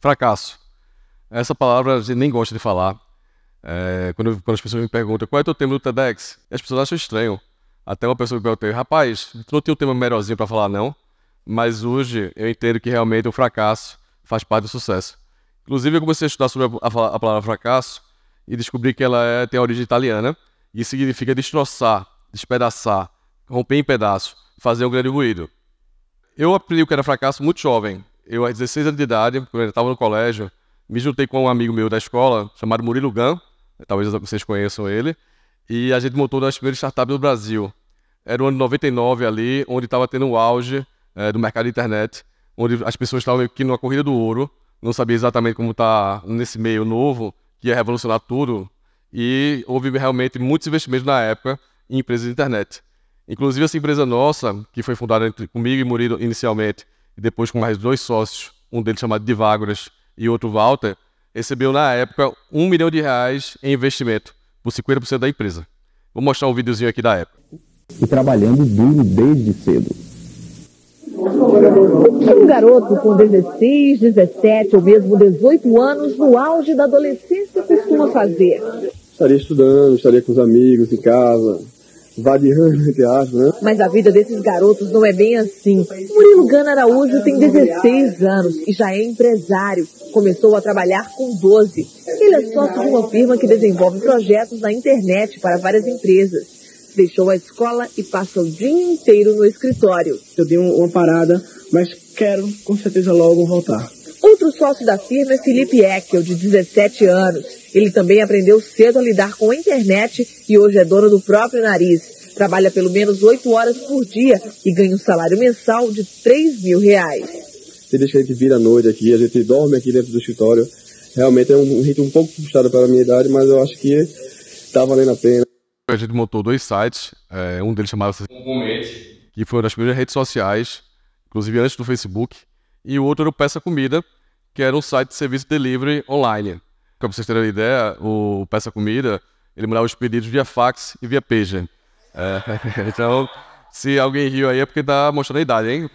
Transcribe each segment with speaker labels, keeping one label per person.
Speaker 1: Fracasso. Essa palavra a gente nem gosta de falar. Quando as pessoas me perguntam qual é o teu tema do TEDx, as pessoas acham estranho. Até uma pessoa que perguntou, rapaz, tu não tinha um tema melhorzinho para falar não? Mas hoje eu entendo que realmente o fracasso faz parte do sucesso. Inclusive eu comecei a estudar sobre a palavra fracasso e descobri que ela tem a origem italiana e significa destroçar, despedaçar, romper em pedaços, fazer um grande ruído. Eu aprendi o que era fracasso muito jovem. Eu, aos 16 anos de idade, quando eu estava no colégio, me juntei com um amigo meu da escola, chamado Murilo Gun, talvez vocês conheçam ele, e a gente montou uma das primeiras startups do Brasil. Era o ano 99 ali, onde estava tendo o auge do mercado de internet, onde as pessoas estavam meio que numa corrida do ouro, não sabia exatamente como estar nesse meio novo, que ia revolucionar tudo, e houve realmente muitos investimentos na época em empresas de internet. Inclusive essa empresa nossa, que foi fundada comigo e Murilo inicialmente, e depois com mais 2 sócios, um deles chamado Divágoras e outro Walter, recebeu na época R$1 milhão em investimento, por 50% da empresa. Vou mostrar um videozinho aqui da época.
Speaker 2: E trabalhando duro desde cedo.
Speaker 3: Um garoto com 16, 17 ou mesmo 18 anos no auge da adolescência costuma fazer.
Speaker 4: Estaria estudando, estaria com os amigos em casa, vadiando, entre aspas, né?
Speaker 3: Mas a vida desses garotos não é bem assim. Murilo Gana Araújo tem 16 anos e já é empresário. Começou a trabalhar com 12. Ele é sócio de uma firma que desenvolve projetos na internet para várias empresas. Deixou a escola e passa o dia inteiro no escritório.
Speaker 4: Eu dei uma parada, mas quero com certeza logo voltar.
Speaker 3: Outro sócio da firma é Felipe Eckel, de 17 anos. Ele também aprendeu cedo a lidar com a internet e hoje é dono do próprio nariz. Trabalha pelo menos 8 horas por dia e ganha um salário mensal de R$3 mil.
Speaker 4: Desde que a gente vira à noite aqui, a gente dorme aqui dentro do escritório. Realmente é um ritmo um pouco puxado para a minha idade, mas eu acho que está valendo a pena.
Speaker 1: A gente montou 2 sites, um deles chamava-se Comente, que foi uma das primeiras redes sociais, inclusive antes do Facebook, e o outro era o Peça Comida, que era um site de serviço de delivery online. Para vocês terem uma ideia, o Peça Comida, ele mandava os pedidos via fax e via pager. Então, se alguém riu aí é porque está mostrando a idade, hein?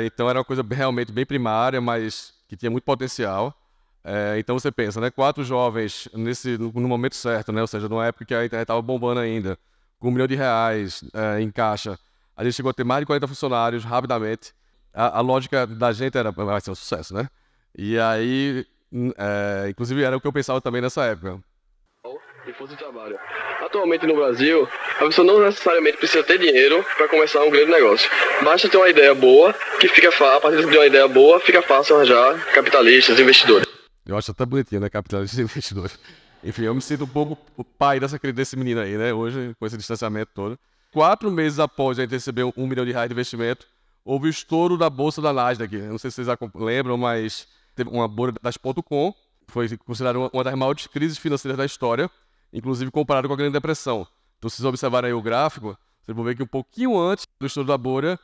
Speaker 1: Então era uma coisa realmente bem primária, mas que tinha muito potencial. Então você pensa, né? 4 jovens no momento certo, né? Ou seja, numa época que a internet estava bombando ainda, com R$1 milhão em caixa. A gente chegou a ter mais de 40 funcionários rapidamente. A lógica da gente era, vai ser um sucesso, né? E aí, inclusive era o que eu pensava também nessa época.
Speaker 5: E força de trabalho. Atualmente no Brasil, a pessoa não necessariamente precisa ter dinheiro para começar um grande negócio. Basta ter uma ideia boa, que fica fácil, a partir de uma ideia boa, fica fácil arranjar capitalistas, investidores.
Speaker 1: Eu acho até bonitinho, né? Capitalistas e investidores. Enfim, eu me sinto um pouco o pai desse menino aí, né? Hoje, com esse distanciamento todo. 4 meses após a gente receber R$1 milhão de investimento, houve o estouro da bolsa da Nasdaq. Eu não sei se vocês lembram, mas teve uma bolha das .com, foi considerada uma das maiores crises financeiras da história, inclusive comparado com a Grande Depressão. Então, se vocês observarem aí o gráfico, vocês vão ver que um pouquinho antes do estouro da bolha,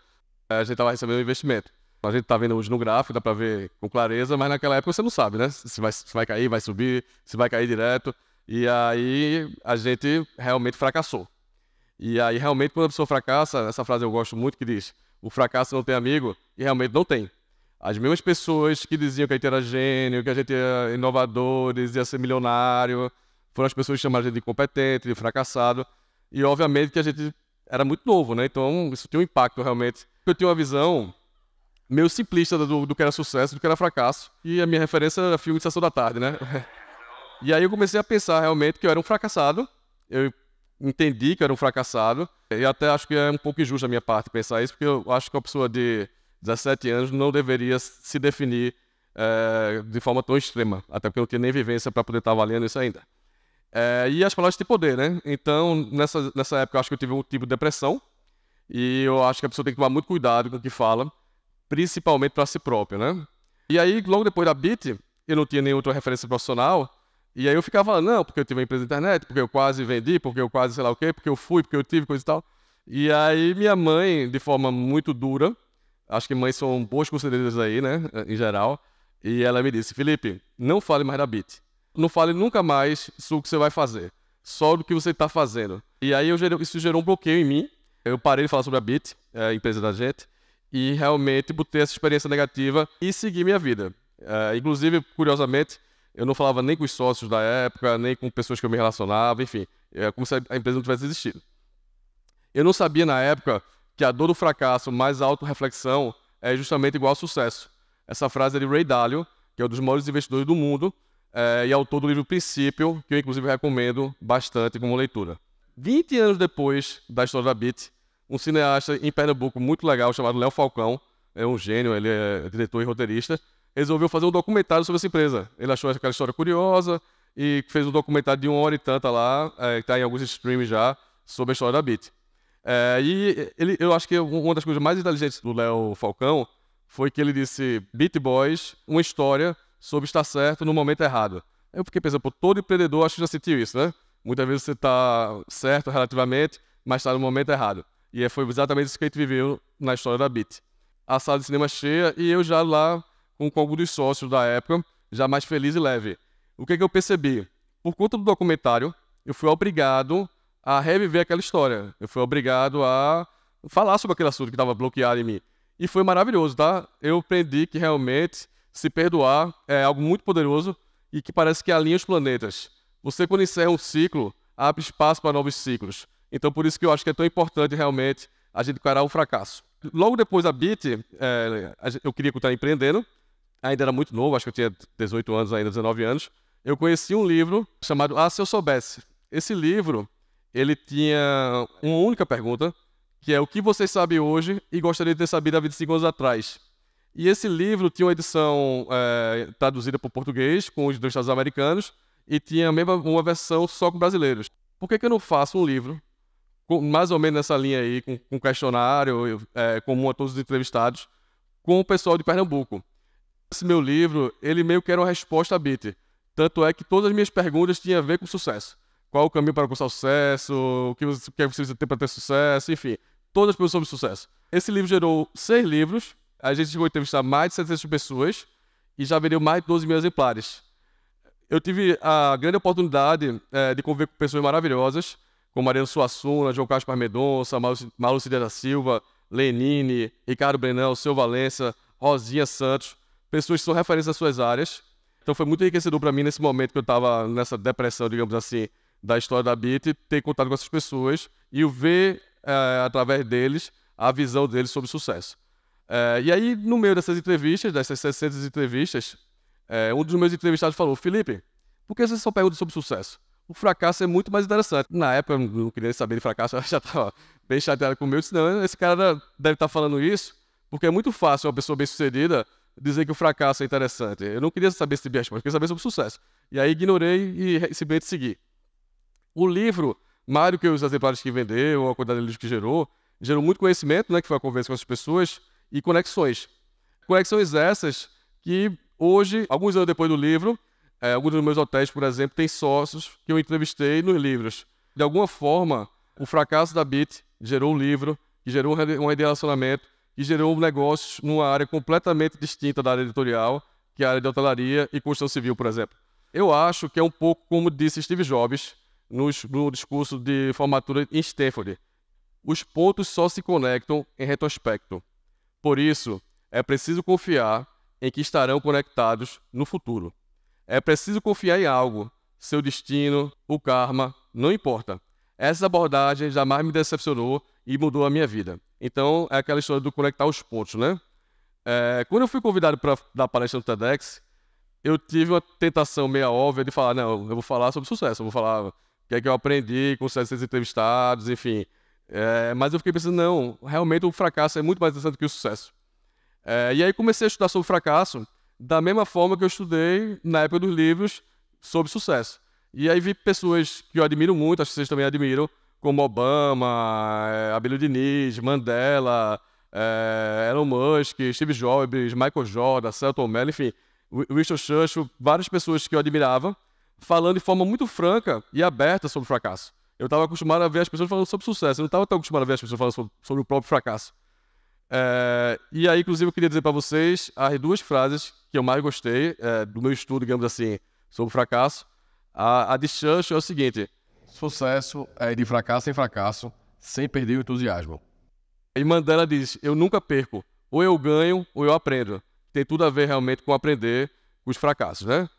Speaker 1: a gente estava recebendo um investimento. A gente está vendo hoje no gráfico, dá para ver com clareza, mas naquela época você não sabe, né? Se vai cair, vai subir, se vai cair direto. E aí a gente realmente fracassou. E aí realmente quando a pessoa fracassa, essa frase eu gosto muito que diz, o fracasso não tem amigo, e realmente não tem. As mesmas pessoas que diziam que a gente era gênio, que a gente era inovadores, ia ser milionário, foram as pessoas que chamaram a gente de incompetente, de fracassado. E obviamente que a gente era muito novo, né? Então isso tinha um impacto realmente. Eu tinha uma visão meio simplista do que era sucesso, do que era fracasso. E a minha referência era filme de Sessão da Tarde, né? E aí eu comecei a pensar realmente que eu era um fracassado. Eu entendi que eu era um fracassado. E até acho que é um pouco injusto da minha parte pensar isso, porque eu acho que uma pessoa de 17 anos não deveria se definir de forma tão extrema. Até porque eu não tinha nem vivência para poder estar avaliando isso ainda. E as palavras têm poder, né? Então, nessa época, eu acho que eu tive um tipo de depressão. E eu acho que a pessoa tem que tomar muito cuidado com o que fala, principalmente para si próprio, né? E aí, logo depois da Bit, eu não tinha nenhuma outra referência profissional, e aí eu ficava falando, não, porque eu tive uma empresa de internet, porque eu quase vendi, porque eu quase sei lá o quê, porque eu fui, porque eu tive, coisa e tal. E aí minha mãe, de forma muito dura, acho que mães são boas conselheiras aí, né, em geral, e ela me disse, Felipe, não fale mais da Bit. Não fale nunca mais sobre o que você vai fazer, só do que você está fazendo. E aí isso gerou um bloqueio em mim, eu parei de falar sobre a Bit, a empresa da gente, e realmente botei essa experiência negativa e segui minha vida. Inclusive, curiosamente, eu não falava nem com os sócios da época, nem com pessoas que eu me relacionava, enfim, como se a empresa não tivesse existido. Eu não sabia na época que a dor do fracasso mais a autorreflexão é justamente igual ao sucesso. Essa frase é de Ray Dalio, que é um dos maiores investidores do mundo, e autor do livro Princípio, que eu inclusive recomendo bastante como leitura. 20 anos depois da história da BIT, um cineasta em Pernambuco muito legal chamado Léo Falcão, é um gênio, ele é diretor e roteirista, resolveu fazer um documentário sobre essa empresa. Ele achou aquela história curiosa e fez um documentário de 1 hora e tanta lá, que está em alguns streams já, sobre a história da BIT. Eu acho que uma das coisas mais inteligentes do Léo Falcão foi que ele disse: Beat Boys, uma história sobre estar certo no momento errado. Eu fiquei pensando, todo empreendedor acho que já sentiu isso, né? Muitas vezes você está certo relativamente, mas está no momento errado. E foi exatamente isso que a gente viveu na história da BIT. A sala de cinema cheia e eu já lá com alguns dos sócios da época, já mais feliz e leve. O que eu percebi? Por conta do documentário, eu fui obrigado a reviver aquela história. Eu fui obrigado a falar sobre aquele assunto que estava bloqueado em mim. E foi maravilhoso, tá? Eu aprendi que realmente se perdoar é algo muito poderoso e que parece que alinha os planetas. Você, quando encerra um ciclo, abre espaço para novos ciclos. Então, por isso que eu acho que é tão importante realmente a gente encarar o fracasso. Logo depois da BIT, eu queria continuar empreendendo. Ainda era muito novo, acho que eu tinha 18 anos ainda, 19 anos. Eu conheci um livro chamado Se Eu Soubesse. Esse livro, ele tinha uma única pergunta, que é: o que você sabe hoje e gostaria de ter sabido há 25 anos atrás? E esse livro tinha uma edição traduzida para o português, com os dois estados americanos, e tinha mesmo uma versão só com brasileiros. Por que eu não faço um livro, mais ou menos nessa linha aí, com questionário comum a todos os entrevistados, com o pessoal de Pernambuco? Esse meu livro, ele meio que era uma resposta à BIT. Tanto é que todas as minhas perguntas tinham a ver com sucesso. Qual o caminho para alcançar o sucesso, o que você precisa ter para ter sucesso, enfim, todas as coisas sobre sucesso. Esse livro gerou 6 livros, a gente chegou a entrevistar mais de 700 pessoas e já vendeu mais de 12 mil exemplares. Eu tive a grande oportunidade de conviver com pessoas maravilhosas, como Mariano Suassuna, João Carlos Mendonça, Malu Cidade da Silva, Lenine, Ricardo Brenão, Seu Valença, Rosinha Santos, pessoas que são referências às suas áreas. Então foi muito enriquecedor para mim nesse momento que eu estava nessa depressão, digamos assim, da história da BIT, ter contato com essas pessoas e ver, através deles, a visão deles sobre sucesso. E aí, no meio dessas entrevistas, dessas 600 entrevistas, um dos meus entrevistados falou: Felipe, por que você só pergunta sobre sucesso? O fracasso é muito mais interessante. Na época, eu não queria saber de fracasso, eu já estava bem chateado comigo. Eu disse: não, esse cara deve estar falando isso, porque é muito fácil uma pessoa bem-sucedida dizer que o fracasso é interessante. Eu não queria saber esse tipo de resposta, eu queria saber sobre o sucesso. E aí ignorei e simplesmente segui. O livro, mais do que os exemplares que vendeu, a quantidade de livros que gerou muito conhecimento, né, que foi a conversa com as pessoas, e conexões. Conexões essas que hoje, alguns anos depois do livro, alguns dos meus hotéis, por exemplo, têm sócios que eu entrevistei nos livros. De alguma forma, o fracasso da BIT gerou um livro, que gerou um relacionamento, que gerou um negócio numa área completamente distinta da área editorial, que é a área de hotelaria e construção civil, por exemplo. Eu acho que é um pouco como disse Steve Jobs no discurso de formatura em Stanford. Os pontos só se conectam em retrospecto. Por isso, é preciso confiar em que estarão conectados no futuro. É preciso confiar em algo, seu destino, o karma, não importa. Essa abordagem jamais me decepcionou e mudou a minha vida. Então, é aquela história do conectar os pontos, né? Quando eu fui convidado para dar palestra no TEDx, eu tive uma tentação meio óbvia de falar: não, eu vou falar sobre sucesso, eu vou falar o que é que eu aprendi com 700 entrevistados, enfim. Mas eu fiquei pensando: não, realmente o fracasso é muito mais interessante que o sucesso. E aí comecei a estudar sobre fracasso da mesma forma que eu estudei na época dos livros sobre sucesso. E aí vi pessoas que eu admiro muito, acho que vocês também admiram, como Obama, Abílio Diniz, Mandela, Elon Musk, Steve Jobs, Michael Jordan, Selton Mello, enfim, Winston Churchill, várias pessoas que eu admirava, falando de forma muito franca e aberta sobre o fracasso. Eu estava acostumado a ver as pessoas falando sobre sucesso, eu não estava tão acostumado a ver as pessoas falando sobre o próprio fracasso. E aí, inclusive, eu queria dizer para vocês as 2 frases que eu mais gostei do meu estudo, digamos assim, sobre o fracasso. A de Churchill é o seguinte: sucesso é de fracasso em fracasso, sem perder o entusiasmo. E Mandela diz: eu nunca perco, ou eu ganho ou eu aprendo. Tem tudo a ver realmente com aprender com os fracassos, né?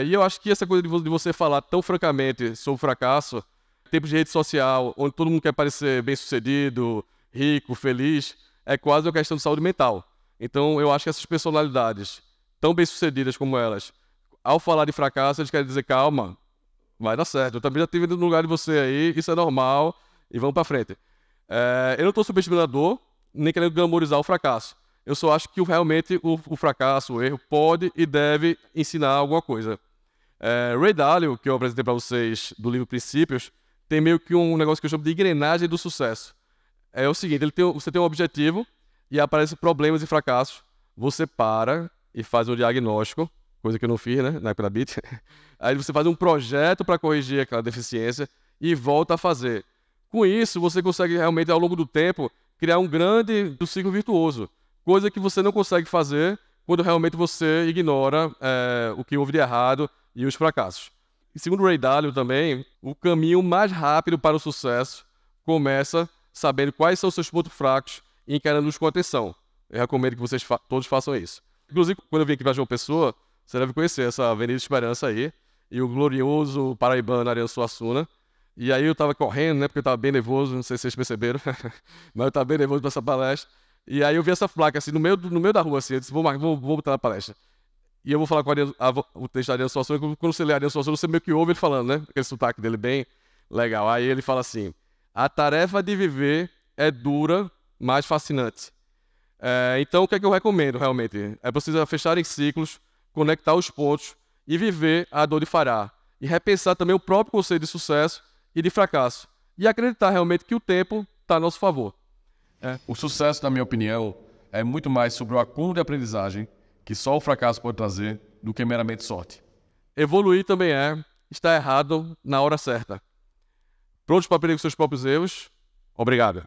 Speaker 1: E eu acho que essa coisa de você falar tão francamente sobre fracasso, tempos de rede social, onde todo mundo quer parecer bem-sucedido, rico, feliz, é quase uma questão de saúde mental. Então, eu acho que essas personalidades, tão bem-sucedidas como elas, ao falar de fracasso, eles querem dizer, calma, vai dar certo. Eu também já estive no lugar de você aí, isso é normal, e vamos para frente. Eu não estou subestimando a dor, nem querendo glamorizar o fracasso. Eu só acho que realmente o fracasso, o erro, pode e deve ensinar alguma coisa. Ray Dalio, que eu apresentei para vocês do livro Princípios, tem meio que um negócio que eu chamo de engrenagem do sucesso. É o seguinte, você tem um objetivo e aparecem problemas e fracassos, você para e faz um diagnóstico, coisa que eu não fiz, né, na época da BIT. Aí você faz um projeto para corrigir aquela deficiência e volta a fazer. Com isso, você consegue realmente, ao longo do tempo, criar um grande ciclo virtuoso, coisa que você não consegue fazer quando realmente você ignora o que houve de errado e os fracassos. E segundo Ray Dalio também, o caminho mais rápido para o sucesso começa sabendo quais são os seus pontos fracos e encarando-os com atenção. Eu recomendo que vocês todos façam isso. Inclusive, quando eu vim aqui para João Pessoa, você deve conhecer essa Avenida Esperança aí, e o glorioso paraibano Ariano Suassuna. E aí eu estava correndo, né, porque eu estava bem nervoso, não sei se vocês perceberam, mas eu estava bem nervoso para essa palestra. E aí eu vi essa placa assim, no meio da rua, assim, eu disse, vou botar na palestra. E eu vou falar com o texto da Ariano Suassuna, quando você lê Ariano Suassuna, você meio que ouve ele falando, né, aquele sotaque dele bem legal. Aí ele fala assim, a tarefa de viver é dura, mas fascinante. Então, o que é que eu recomendo, realmente? É preciso fechar em ciclos, conectar os pontos e viver a dor de falhar. E repensar também o próprio conceito de sucesso e de fracasso. E acreditar realmente que o tempo está a nosso favor.
Speaker 6: O sucesso, na minha opinião, é muito mais sobre o acúmulo de aprendizagem que só o fracasso pode trazer do que meramente sorte.
Speaker 1: Evoluir também estar errado na hora certa. Prontos para aprender com seus próprios erros? Obrigado.